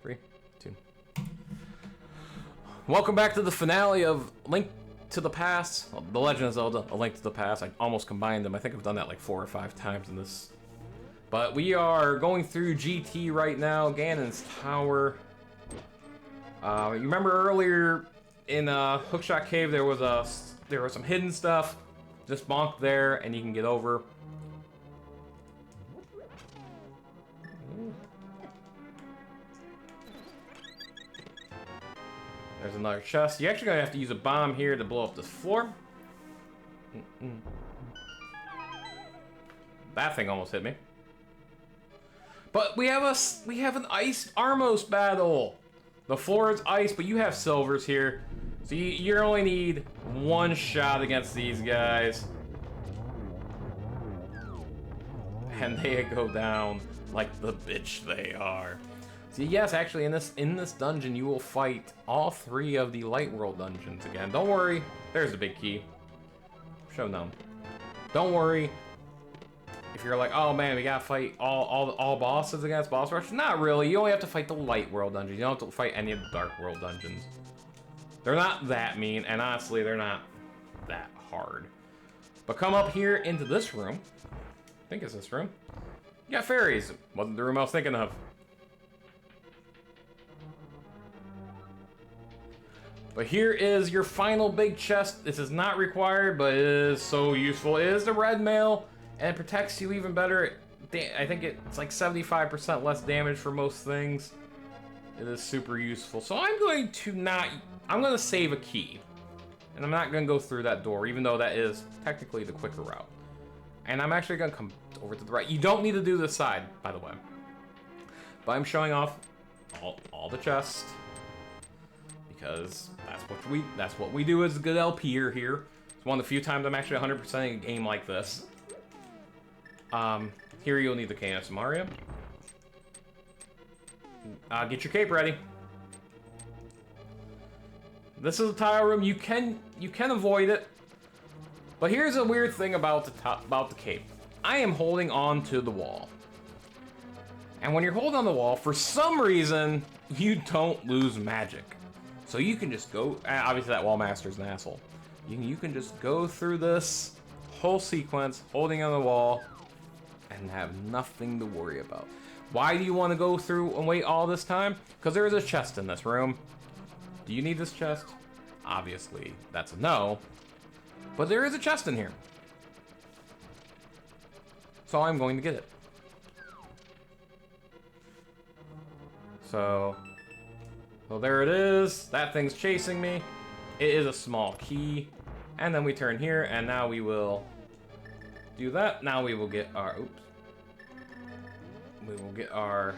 3, 2. Welcome back to the finale of Link to the Past. Well, The Legend of Zelda, A Link to the Past. I almost combined them. I think I've done that like 4 or 5 times in this. But we are going through GT right now, Ganon's Tower. You remember earlier in Hookshot Cave there was some hidden stuff. Just bonk there and you can get over. There's another chest. You're actually gonna have to use a bomb here to blow up this floor. That thing almost hit me. But we have an ice Armos battle. The floor is ice, but you have silvers here, so you only need 1 shot against these guys, and they go down like the bitch they are. So yes, actually, in this dungeon, you will fight all 3 of the Light World dungeons again. Don't worry, there's the big key. Show them. Don't worry. If you're like, oh man, we gotta fight all bosses against boss rush. Not really. You only have to fight the Light World dungeons. You don't have to fight any of the Dark World dungeons. They're not that mean, and honestly, they're not that hard. But come up here into this room. I think it's this room. You got fairies. Wasn't the room I was thinking of. But here is your final big chest. This is not required, but it is so useful. It is the red mail, and it protects you even better. I think it's like 75% less damage for most things. It is super useful. So I'm going to save a key. And I'm not going to go through that door, even though that is technically the quicker route. And I'm actually going to come over to the right. You don't need to do this side, by the way. But I'm showing off all the chests. Because that's what we do as a good LPer here. It's one of the few times I'm actually 100%ing a game like this. Here you'll need the KS Mario. Get your cape ready. This is a tile room. You can avoid it. But here's a weird thing about the cape. I am holding on to the wall. And when you're holding on the wall, for some reason, you don't lose magic. So you can just go, obviously that wall master's an asshole. You can just go through this whole sequence, holding on the wall, and have nothing to worry about. Why do you want to go through and wait all this time? Because there is a chest in this room. Do you need this chest? Obviously, that's a no. But there is a chest in here. So I'm going to get it. So there it is. That thing's chasing me. It is a small key. And then we turn here, and now we will do that. Now we will get our, oops. We will get our,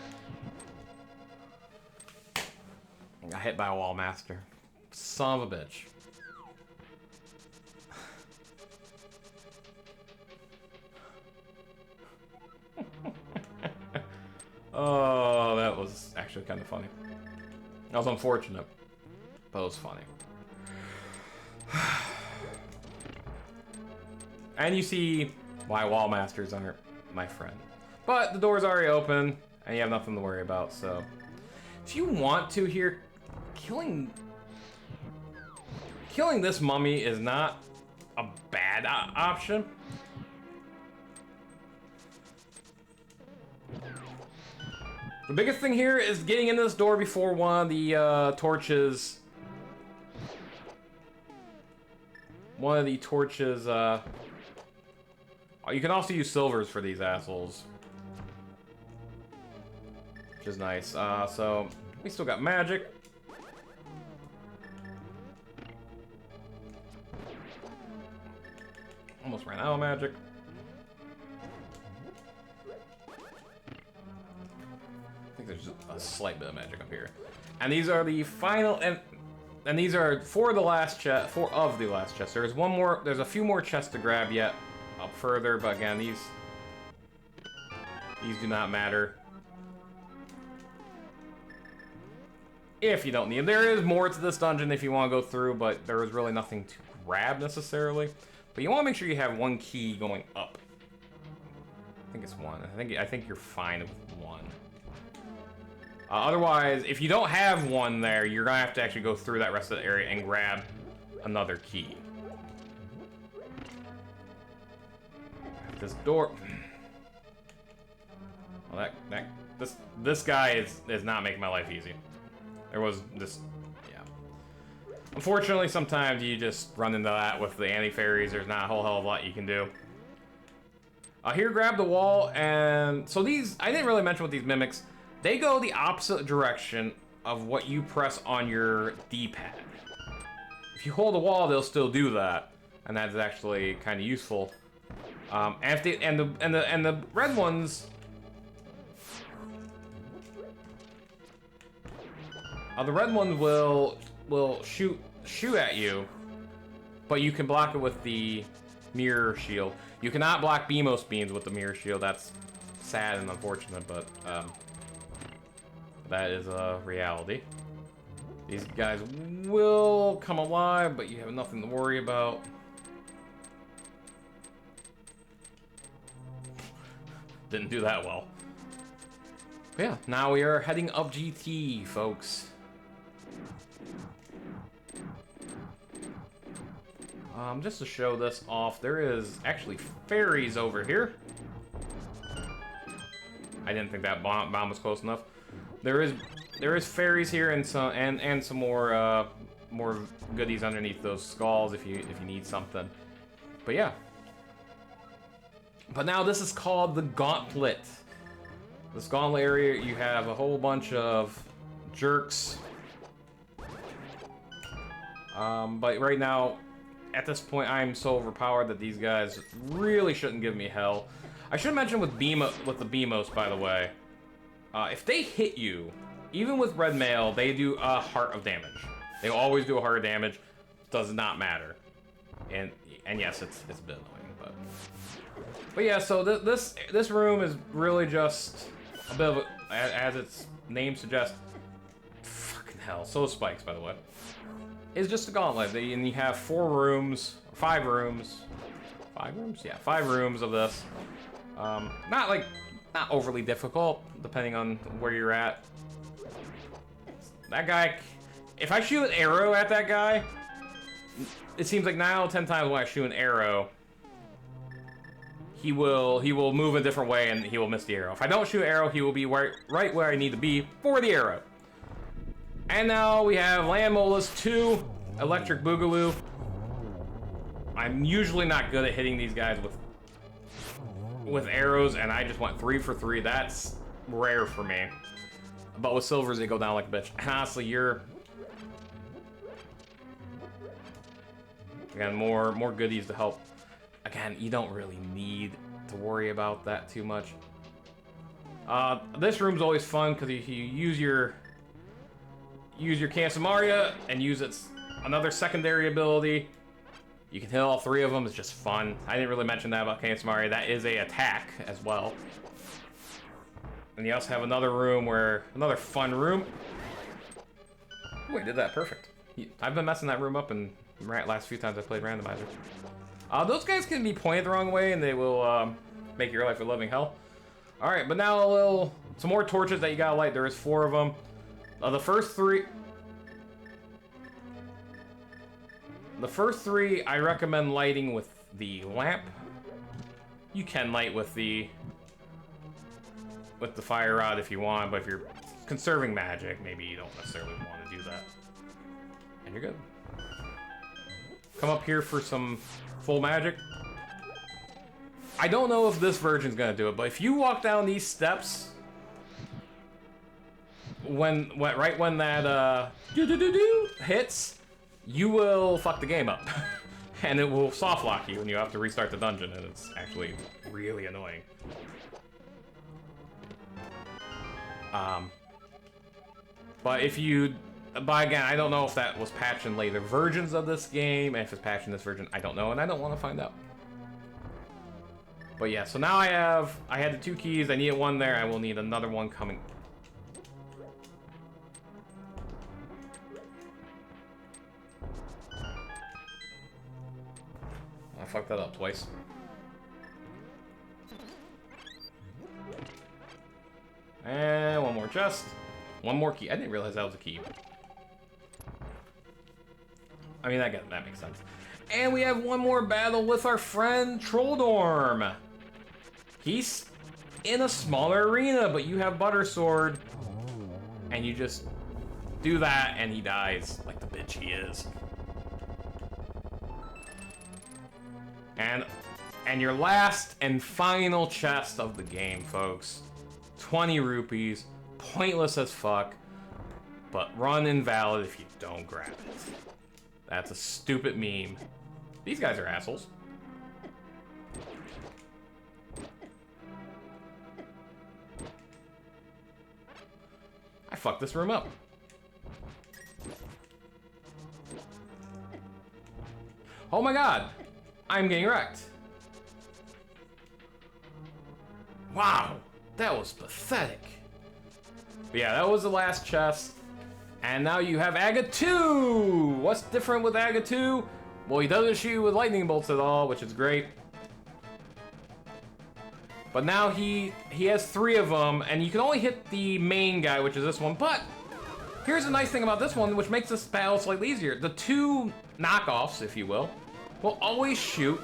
I got hit by a wall master. Son of a bitch. Oh, that was actually kind of funny. That was unfortunate, but it was funny. And you see why wall masters aren't my friend. But the door's already open, and you have nothing to worry about, so. If you want to here, killing this mummy is not a bad option. The biggest thing here is getting in this door before one of the torches. One of the torches, you can also use silvers for these assholes. Which is nice. So, we still got magic. Almost ran out of magic. I think there's just a slight bit of magic up here. And these are the final, and these are four of the last chests. There's one more, there's a few more chests to grab yet up further, but again, these do not matter. If you don't need them. There is more to this dungeon if you want to go through, but there is really nothing to grab necessarily. But you want to make sure you have one key going up. I think it's one. I think you're fine with one. Otherwise, if you don't have one there, you're gonna have to actually go through that rest of the area and grab another key. This door. Well, this guy is not making my life easy. There was this, yeah. Unfortunately, sometimes you just run into that with the anti-fairies. There's not a whole hell of a lot you can do. Here, grab the wall, and so these, I didn't really mention with these mimics, they go the opposite direction of what you press on your D-pad. If you hold the wall, they'll still do that, and that's actually kind of useful. And if they, and the red ones, the red ones will shoot at you, but you can block it with the mirror shield. You cannot block Beamos beams with the mirror shield. That's sad and unfortunate, but that is a reality. These guys will come alive, but you have nothing to worry about. Didn't do that well. But yeah, now we are heading up GT, folks. Just to show this off, there is actually fairies over here. I didn't think that bomb was close enough. There is fairies here and some more goodies underneath those skulls if you need something. But yeah. But now this is called the Gauntlet. This Gauntlet area, you have a whole bunch of jerks. But right now, at this point, I'm so overpowered that these guys really shouldn't give me hell. I should mention with the Beamos, by the way, if they hit you, even with red mail, they do a heart of damage. They always do a heart of damage. Does not matter. And yes, it's a bit annoying, but yeah. So this room is really just a bit of a, as its name suggests. Fucking hell. So spikes, by the way. Is just a gauntlet, and you have 5 rooms. 5 rooms? Yeah, 5 rooms of this. Not overly difficult, depending on where you're at. That guy, if I shoot an arrow at that guy, it seems like 9 out of 10 times when I shoot an arrow, he will move a different way and he will miss the arrow. If I don't shoot an arrow, he will be right where I need to be for the arrow. And now we have Land Molas 2, Electric Boogaloo. I'm usually not good at hitting these guys with arrows, and I just went 3 for 3. That's rare for me. But with silvers, they go down like a bitch. And honestly, again, more goodies to help. Again, you don't really need to worry about that too much. This room's always fun because if you use your Cansamaria and use another secondary ability, you can hit all 3 of them. It's just fun. I didn't really mention that about Cansamaria. That is a attack as well. And you also have another fun room. Oh, I did that perfect. I've been messing that room up in last few times I played randomizer. Those guys can be pointed the wrong way and they will make your life a living hell. All right, but now some more torches that you gotta light. There is 4 of them. The first 3 I recommend lighting with the lamp. You can light with the fire rod if you want, but if you're conserving magic, maybe you don't necessarily want to do that. And you're good. Come up here for some full magic. I don't know if this version's gonna do it, but if you walk down these steps right when that hits, you will fuck the game up. And it will soft lock you and you have to restart the dungeon, and it's actually really annoying. But again, I don't know if that was patched in later versions of this game, and if it's patched in this version, I don't know, and I don't want to find out. But yeah, so now I had the 2 keys, I needed 1 there, I will need another one coming. I fucked that up twice. And 1 more chest. One more key. I didn't realize that was a key. I mean, that makes sense. And we have one more battle with our friend Trolldorm. He's in a smaller arena, but you have Butter Sword. And you just do that, and he dies like the bitch he is. And your last and final chest of the game, folks. 20 rupees. Pointless as fuck. But run invalid if you don't grab it. That's a stupid meme. These guys are assholes. I fucked this room up. Oh my god! I'm getting wrecked. Wow, that was pathetic. But yeah, that was the last chest. And now you have Aga 2! What's different with Aga 2? Well, he doesn't shoot with lightning bolts at all, which is great. But now he has 3 of them, and you can only hit the main guy, which is this one. But here's the nice thing about this one, which makes this battle slightly easier. The 2 knockoffs, if you will always shoot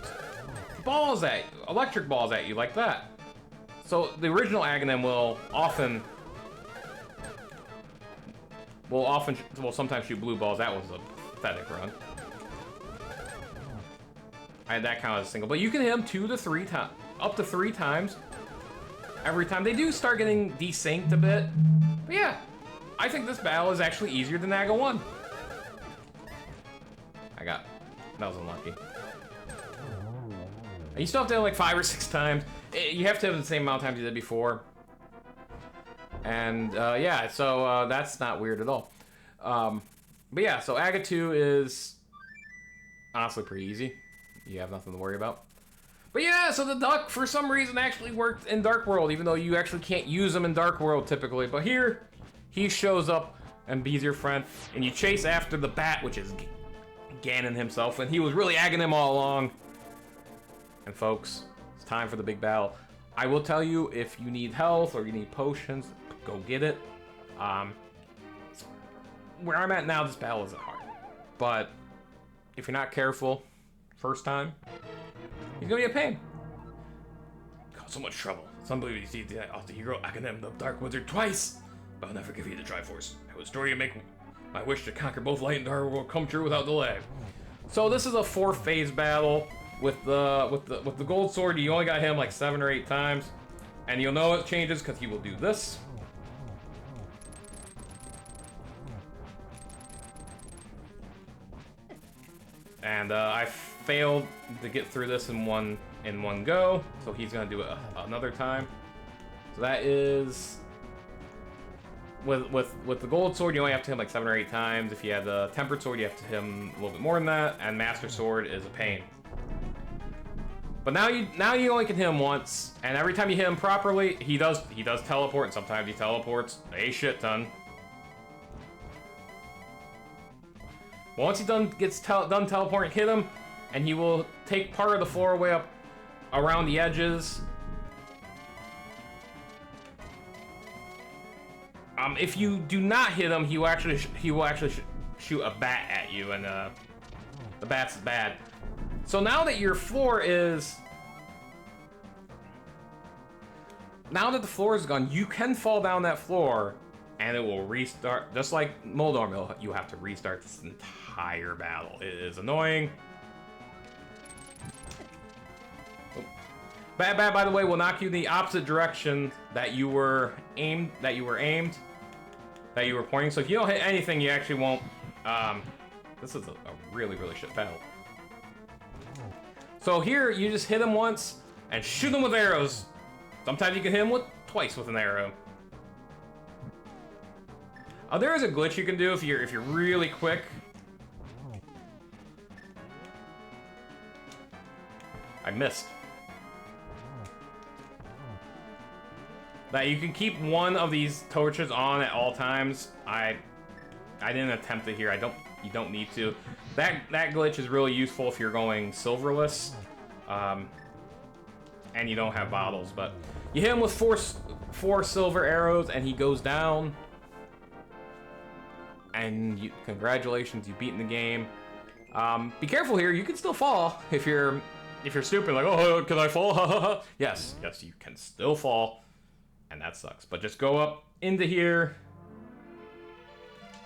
balls at you, electric balls at you, like that. So the original Agahnim will sometimes shoot blue balls. That was a pathetic run. I had that count as a single, but you can hit them 2 to 3 times, up to 3 times. Every time they do start getting desynced a bit, but yeah, I think this battle is actually easier than Aga 1. That was unlucky. You still have to hit like 5 or 6 times. You have to have the same amount of times you did before. And yeah, so that's not weird at all. But yeah, so Aga 2 is honestly pretty easy. You have nothing to worry about. But yeah, so the duck for some reason actually worked in Dark World, even though you actually can't use them in Dark World typically. But here, he shows up and be your friend, and you chase after the bat, which is Ganon himself, and he was really Agahnim all along. And folks, it's time for the big battle. I will tell you, if you need health or you need potions, go get it. Where I'm at now, this battle isn't hard. But if you're not careful, first time, he's gonna be a pain. Cause so much trouble. Somebody see the hero Agahnim, the Dark Wizard, twice. But I'll never give you the Triforce. I will restore you to make my wish to conquer both light and dark world come true without delay. So this is a 4-phase battle. With the gold sword, you only got him like 7 or 8 times, and you'll know it changes because he will do this. And I failed to get through this in one go, so he's gonna do it another time. So that is with the gold sword, you only have to hit him like 7 or 8 times. If you have the tempered sword, you have to hit him a little bit more than that, and master sword is a pain. But now you only can hit him once, and every time you hit him properly, he does teleport, and sometimes he teleports a shit ton. But once he gets done teleporting, hit him, and he will take part of the floor away up around the edges. If you do not hit him, he will actually shoot a bat at you, and the bat's bad. So now that your floor is... Now that the floor is gone, you can fall down that floor, and it will restart. Just like Moldorm, you have to restart this entire battle. It is annoying. Oh. Bad, by the way, will knock you in the opposite direction that you were aimed. That you were pointing. So if you don't hit anything, you actually won't. This is a really shit battle. So here, you just hit him once and shoot him with arrows. Sometimes you can hit him twice with an arrow. There is a glitch you can do if you're really quick. I missed. That you can keep one of these torches on at all times. I didn't attempt it here. You don't need to. That glitch is really useful if you're going silverless, and you don't have bottles. But you hit him with four silver arrows, and he goes down. and congratulations, you've beaten the game. Be careful here, you can still fall if you're stupid, like, oh, can I fall? Yes, you can still fall, and that sucks. But just go up into here,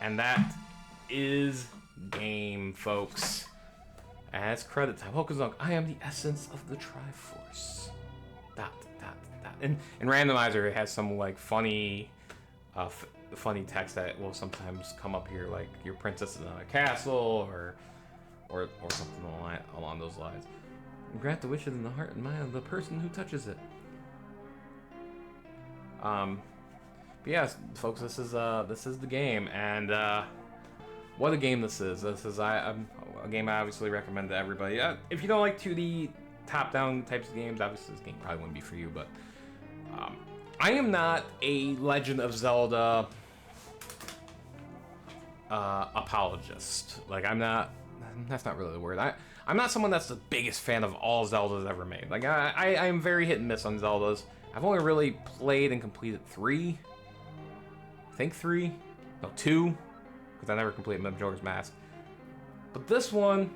and that is game, folks. And it's credit time. Hokusunk, I am the essence of the Triforce. Dot. And Randomizer, it has some like funny text that will sometimes come up here, like your princess is in a castle, or something along those lines. Grant the wishes in the heart and mind of the person who touches it. But yeah, folks, this is the game, and what a game this is. This is a game I obviously recommend to everybody. If you don't like 2D top-down types of games, obviously this game probably wouldn't be for you. But I am not a Legend of Zelda apologist. Like, I'm not. That's not really the word. I'm not someone that's the biggest fan of all Zeldas ever made. Like, I am very hit and miss on Zeldas. I've only really played and completed 3. I think 3. No, 2. Because I never completed Majora's Mask. But this one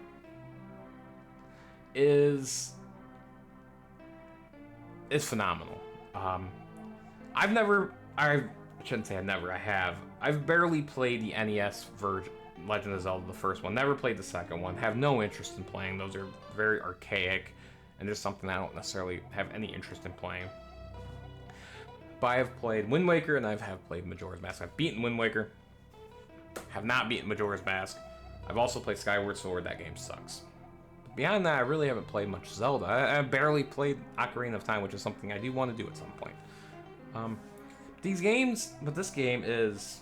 is phenomenal. I shouldn't say I have. I've barely played the NES version, Legend of Zelda, the first one. Never played the second one. Have no interest in playing. Those are very archaic, and just something I don't necessarily have any interest in playing. But I have played Wind Waker, and I have played Majora's Mask. I've beaten Wind Waker. Have not beaten Majora's Mask. I've also played Skyward Sword. That game sucks. But beyond that, I really haven't played much Zelda. I barely played Ocarina of Time, which is something I do want to do at some point. But this game is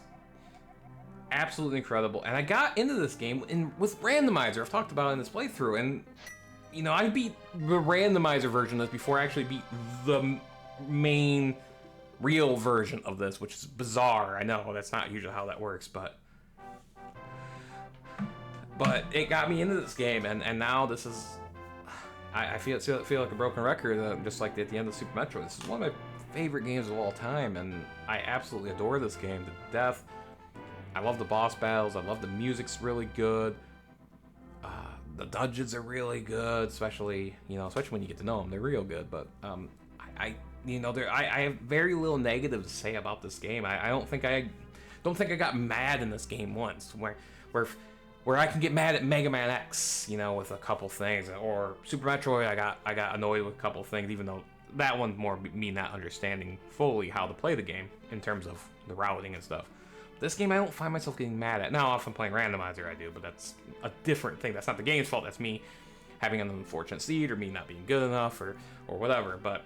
absolutely incredible, and I got into this game with Randomizer. I've talked about it in this playthrough, and you know, I beat the Randomizer version of this before I actually beat the main real version of this, which is bizarre. I know that's not usually how that works, but it got me into this game, and now this is, I feel like a broken record, just like at the end of Super Metroid. This is one of my favorite games of all time, and I absolutely adore this game to death. I love the boss battles. I love the music's really good. The dungeons are really good, especially when you get to know them. They're real good. But I have very little negative to say about this game. I don't think I got mad in this game once, where I can get mad at Mega Man X, with a couple things, or Super Metroid. I got annoyed with a couple things, even though that one's more me not understanding fully how to play the game in terms of the routing and stuff. This game I don't find myself getting mad at. Now, if I'm playing Randomizer, I do, but that's a different thing. That's not the game's fault. That's me having an unfortunate seed, or me not being good enough, or whatever. But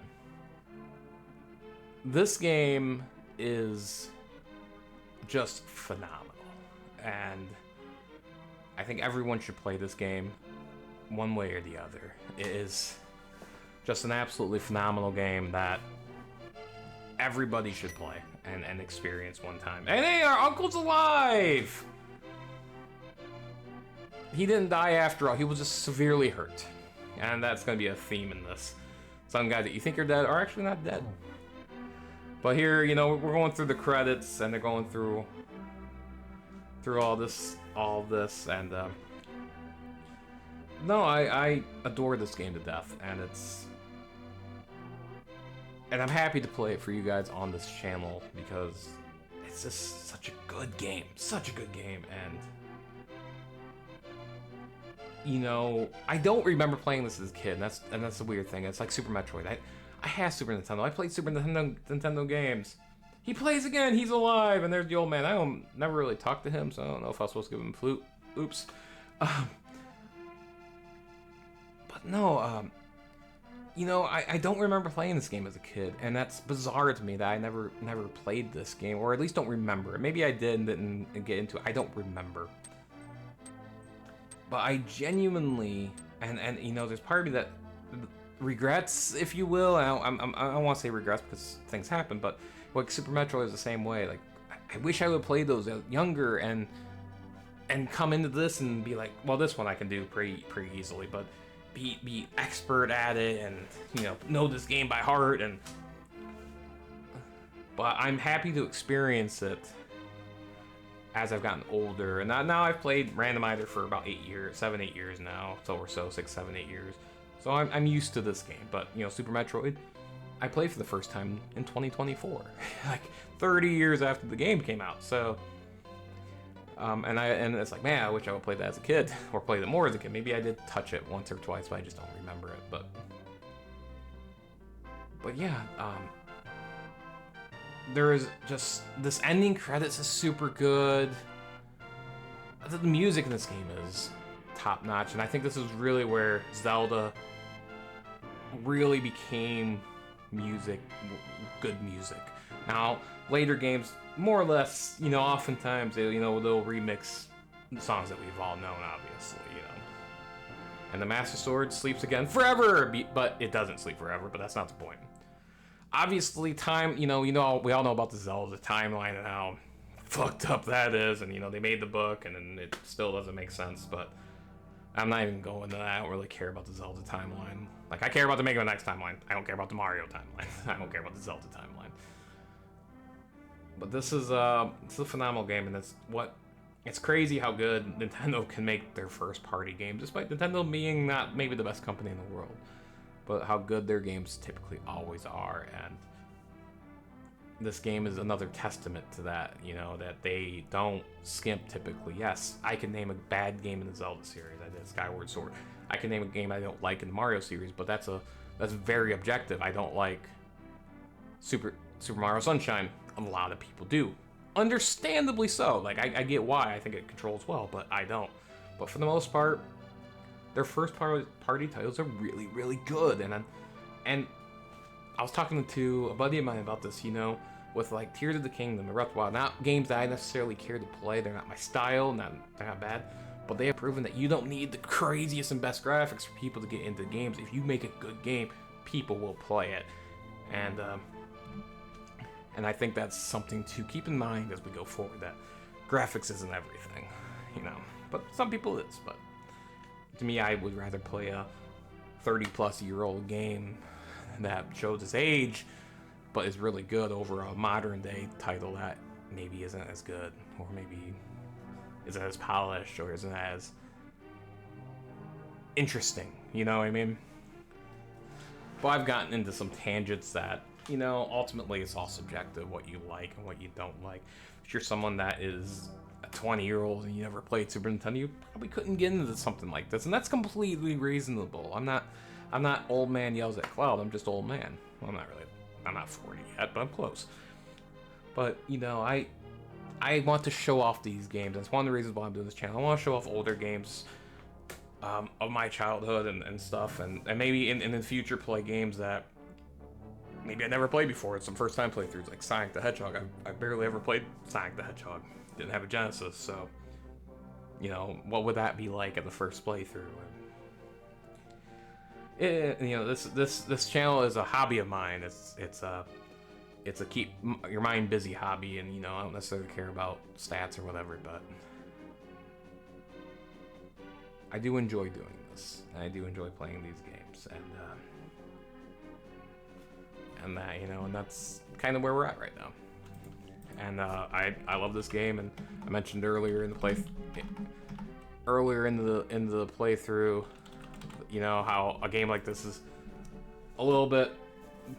this game is just phenomenal, and I think everyone should play this game one way or the other. It is just an absolutely phenomenal game that everybody should play and experience one time. And hey, our uncle's alive! He didn't die after all. He was just severely hurt. And that's going to be a theme in this. Some guys that you think are dead are actually not dead. But here, we're going through the credits, and they're going through all this, and no, I adore this game to death, and I'm happy to play it for you guys on this channel, because it's just such a good game, and I don't remember playing this as a kid, and that's the weird thing. It's like Super Metroid. I had Super Nintendo. I played Super Nintendo games. He plays again. He's alive, and there's the old man. I never really talked to him, so I don't know if I was supposed to give him a flute. Oops. But no, I don't remember playing this game as a kid, and that's bizarre to me that I never played this game, or at least don't remember it. Maybe I did and didn't get into it. I don't remember. But I genuinely, and there's part of me that regrets, if you will. I don't want to say regrets because things happen, but like Super Metroid is the same way. Like, I wish I would have played those younger and come into this and be like, well, this one I can do pretty easily, but be expert at it and know this game by heart, but I'm happy to experience it as I've gotten older, and now I've played randomizer for about 8 years, 7, 8 years now, so 6, 7, 8 years. So I'm used to this game. But you know, Super Metroid, I played for the first time in 2024, like 30 years after the game came out. So, and it's like, man, I wish I would play that as a kid, or played it more as a kid. Maybe I did touch it once or twice, but I just don't remember it. But yeah, there is just this ending credits is super good. The music in this game is top notch, and I think this is really where Zelda really became good music. Now, later games, more or less, you know, oftentimes they'll remix songs that we've all known, obviously, you know. And the Master Sword sleeps again forever, but it doesn't sleep forever, but that's not the point. Obviously, we all know about the Zelda timeline and how fucked up that is, and you know, they made the book and then it still doesn't make sense, but I'm not even going to that. I don't really care about the Zelda timeline. Like, I care about the Mega Man X timeline. I don't care about the Mario timeline. I don't care about the Zelda timeline. But this is a phenomenal game, and it's crazy how good Nintendo can make their first party game, despite Nintendo being not maybe the best company in the world, but how good their games typically always are. And this game is another testament to that, you know, that they don't skimp typically. Yes, I can name a bad game in the Zelda series. I did Skyward Sword. I can name a game I don't like in the Mario series, but that's very objective. I don't like Super Mario Sunshine. A lot of people do. Understandably so. Like, I get why. I think it controls well, but I don't. But for the most part, their first party titles are really, really good. And I was talking to a buddy of mine about this, you know, with like Tears of the Kingdom and Breath of the Wild. Not games that I necessarily care to play. They're not my style. They're not bad. But they have proven that you don't need the craziest and best graphics for people to get into games. If you make a good game, people will play it. And I think that's something to keep in mind as we go forward, that graphics isn't everything, you know. But some people it is. But to me, I would rather play a 30-plus-year-old game that shows its age, but is really good over a modern-day title that maybe isn't as good, or maybe isn't as polished, or isn't as interesting, you know what I mean? But I've gotten into some tangents that, you know, ultimately it's all subjective, what you like and what you don't like. If you're someone that is a 20-year-old and you never played Super Nintendo, you probably couldn't get into something like this, and that's completely reasonable. I'm not old man yells at cloud, I'm just old man. Well, I'm not 40 yet, but I'm close. But, you know, I want to show off these games. That's one of the reasons why I'm doing this channel. I want to show off older games of my childhood and stuff, and maybe in the future play games that maybe I never played before. It's some first time playthroughs, like Sonic the Hedgehog. I barely ever played Sonic the Hedgehog. Didn't have a Genesis, so, you know, what would that be like at the first playthrough? You know, this channel is a hobby of mine. It's a keep your mind busy hobby, and you know, I don't necessarily care about stats or whatever, but I do enjoy doing this, and I do enjoy playing these games, and that, you know, and that's kind of where we're at right now. And I love this game, and I mentioned earlier in the playthrough, you know, how a game like this is a little bit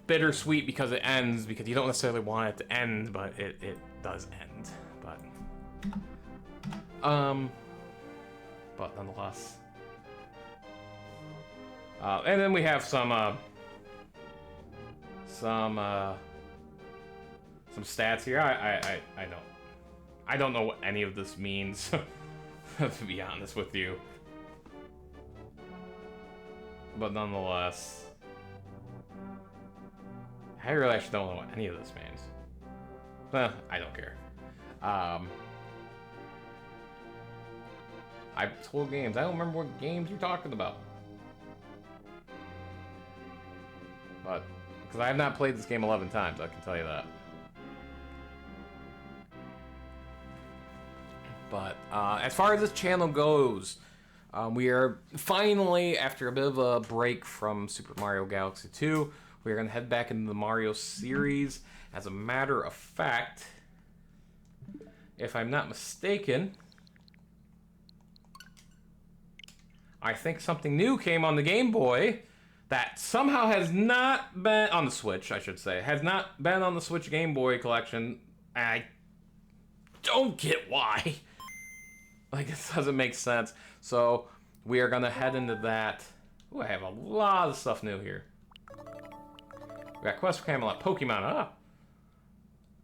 bittersweet because it ends, because you don't necessarily want it to end, but it does end. But nonetheless. And then we have some stats here. I don't know what any of this means, to be honest with you. But nonetheless, I really actually don't know what any of this means. I don't care. I've told games. I don't remember what games you're talking about. But, because I have not played this game 11 times, I can tell you that. But, as far as this channel goes, we are finally, after a bit of a break from Super Mario Galaxy 2, we're going to head back into the Mario series. As a matter of fact, if I'm not mistaken, I think something new came on the Game Boy that somehow has not been on the Switch, I should say. Has not been on the Switch Game Boy collection. I don't get why. Like, it doesn't make sense. So, we are going to head into that. Ooh, I have a lot of stuff new here. We got Quest for Camelot, Pokemon,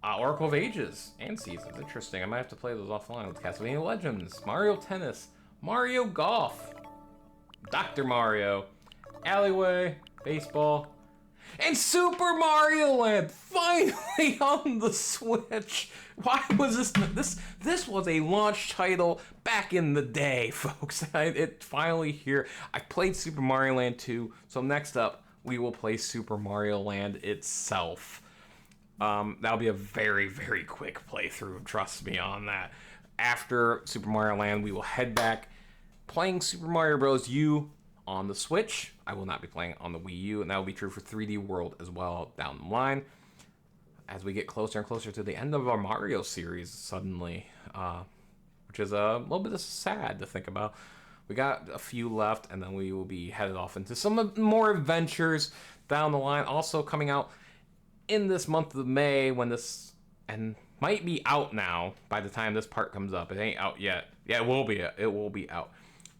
Oracle of Ages and Seasons. Interesting. I might have to play those offline with Castlevania Legends, Mario Tennis, Mario Golf, Dr. Mario, Alleyway, Baseball, and Super Mario Land finally on the Switch. Why was this was a launch title back in the day, folks. It's finally here. I played Super Mario Land 2, so next up we will play Super Mario Land itself. That'll be a very, very quick playthrough, trust me on that. After Super Mario Land, we will head back playing Super Mario Bros. U on the Switch. I will not be playing on the Wii U, and that will be true for 3D World as well down the line. As we get closer and closer to the end of our Mario series suddenly, which is a little bit sad to think about. We got a few left, and then we will be headed off into some more adventures down the line. Also coming out in this month of May, when this, and might be out now by the time this part comes up. It ain't out yet. Yeah, it will be. It will be out.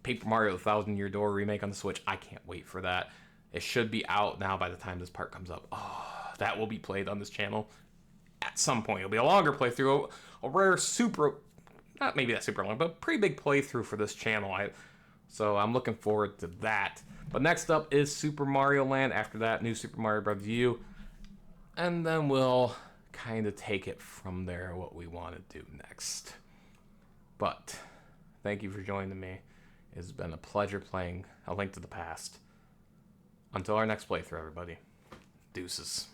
Paper Mario: The Thousand Year Door remake on the Switch. I can't wait for that. It should be out now by the time this part comes up. Oh, that will be played on this channel at some point. It'll be a longer playthrough, a rare super, not maybe that super long, but pretty big playthrough for this channel. So I'm looking forward to that. But next up is Super Mario Land. After that, new Super Mario Bros. U. And then we'll kind of take it from there, what we want to do next. But thank you for joining me. It's been a pleasure playing A Link to the Past. Until our next playthrough, everybody. Deuces.